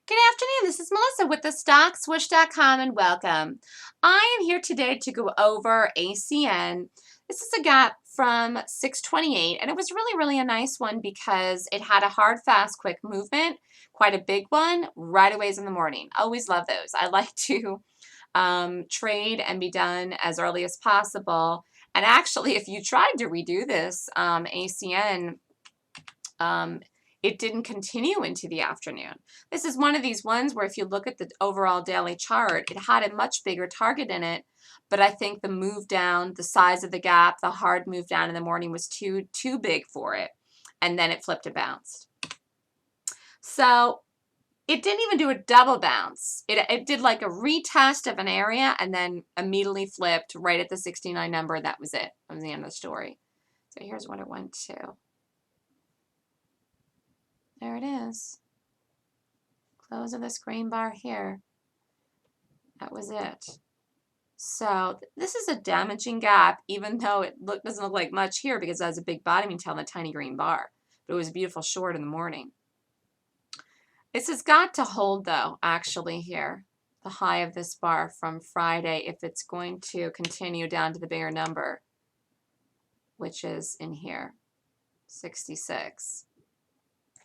Good afternoon. This is Melissa with the StockSwoosh.com and welcome. I am here today to go over ACN. This is a gap from 628 and it was really a nice one because it had a hard, fast, quick movement, quite a big one, right away in the morning. Always love those. I like to trade and be done as early as possible. And actually, if you tried to redo this ACN, it didn't continue into the afternoon. This is one of these ones where if you look at the overall daily chart, it had a much bigger target in it, but I think the move down, the size of the gap, the hard move down in the morning was too big for it, and then it flipped and bounced. So it didn't even do a double bounce. It did like a retest of an area and then immediately flipped right at the 69 number. That was it. That was the end of the story. So here's what it went to. There it is. Close of this green bar here. That was it. So this is a damaging gap, even though it doesn't look like much here because it has a big bottoming tail and a tiny green bar. But it was a beautiful short in the morning. This has got to hold, though, actually here, the high of this bar from Friday, if it's going to continue down to the bigger number, which is in here, 66.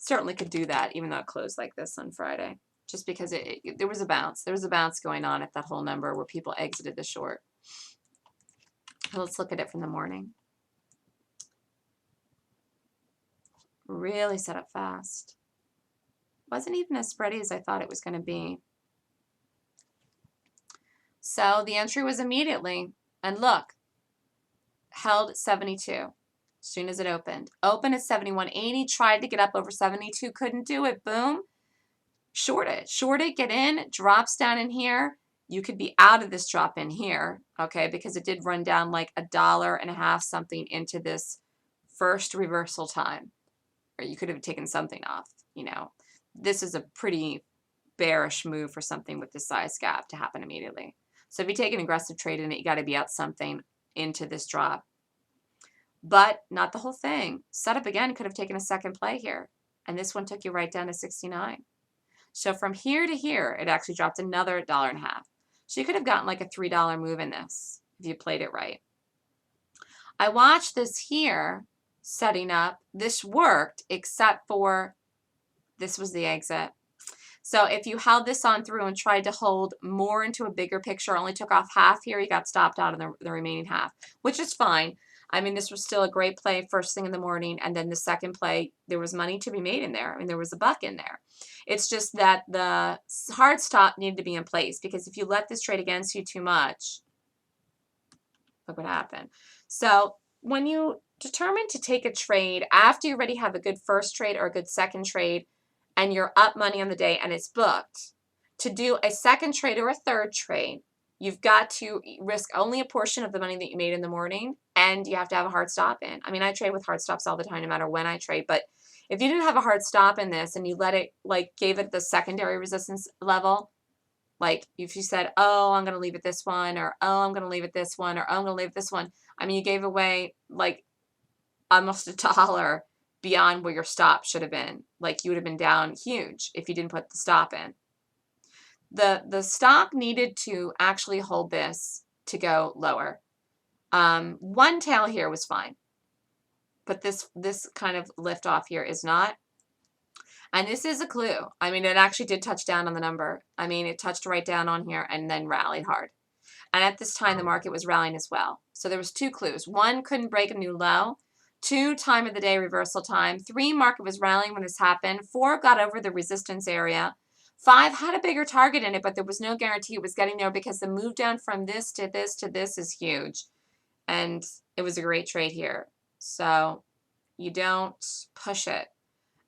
Certainly could do that, even though it closed like this on Friday, just because there was a bounce. There was a bounce going on at that whole number where people exited the short. Let's look at it from the morning. Really set up fast. Wasn't even as spready as I thought it was going to be. So the entry was immediately, and look, held at 72 as soon as it opened. Opened at 71.80, tried to get up over 72, couldn't do it. Boom. Short it, get in, drops down in here. You could be out of this drop in here, okay, because it did run down like $1.50 something into this first reversal time. Or you could have taken something off, you know. This is a pretty bearish move for something with this size gap to happen immediately. So if you take an aggressive trade in it, you got to be out something into this drop. But not the whole thing. Setup again could have taken a second play here. And this one took you right down to 69. So from here to here, it actually dropped another $1.50. So you could have gotten like a $3 move in this if you played it right. I watched this here setting up. This worked except for this was the exit. So if you held this on through and tried to hold more into a bigger picture, only took off half here, you got stopped out of the remaining half, which is fine. I mean, this was still a great play first thing in the morning, and then the second play, there was money to be made in there. I mean, there was a buck in there. It's just that the hard stop needed to be in place because if you let this trade against you too much, look what happened. So when you determine to take a trade after you already have a good first trade or a good second trade, and you're up money on the day and it's booked, to do a second trade or a third trade, you've got to risk only a portion of the money that you made in the morning, and you have to have a hard stop in. I mean, I trade with hard stops all the time, no matter when I trade, but if you didn't have a hard stop in this and you let it, like, gave it the secondary resistance level, like if you said, oh, I'm going to leave it this one, or oh, I'm going to leave it this one, or oh, I'm going to leave it this one, I mean, you gave away like almost $1 beyond where your stop should have been. Like you would have been down huge if you didn't put the stop in. The stock needed to actually hold this to go lower. One tail here was fine, but this kind of lift off here is not. And this is a clue. I mean, it actually did touch down on the number. I mean, it touched right down on here and then rallied hard. And at this time, the market was rallying as well. So there was two clues. One, couldn't break a new low. 2, time of the day reversal time. 3, market was rallying when this happened. 4, got over the resistance area. 5, had a bigger target in it, but there was no guarantee it was getting there because the move down from this to this to this is huge. And it was a great trade here. So you don't push it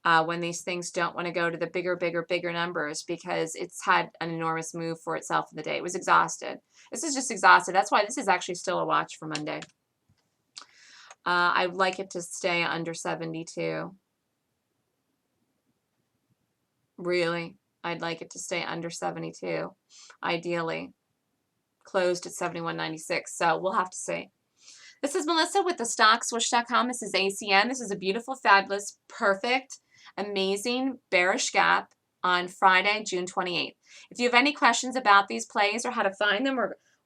when these things don't want to go to the bigger numbers because it's had an enormous move for itself in the day. It was exhausted. This is just exhausted. That's why this is actually still a watch for Monday. I'd like it to stay under 72. Really, I'd like it to stay under 72, ideally. Closed at 71.96, so we'll have to see. This is Melissa with the StockSwoosh.com. This is ACN. This is a beautiful, fabulous, perfect, amazing, bearish gap. on Friday, June 28th. If you have any questions about these plays or how to find them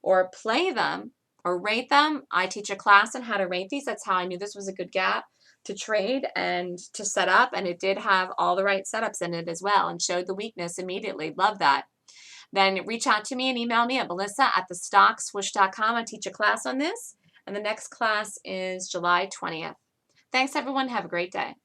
or play them or rate them, I teach a class on how to rate these. That's how I knew this was a good gap to trade and to set up, and it did have all the right setups in it as well and showed the weakness immediately. Love that. Then reach out to me and email me at melissa@thestockswoosh.com. I teach a class on this, and the next class is July 20th. Thanks, everyone. Have a great day.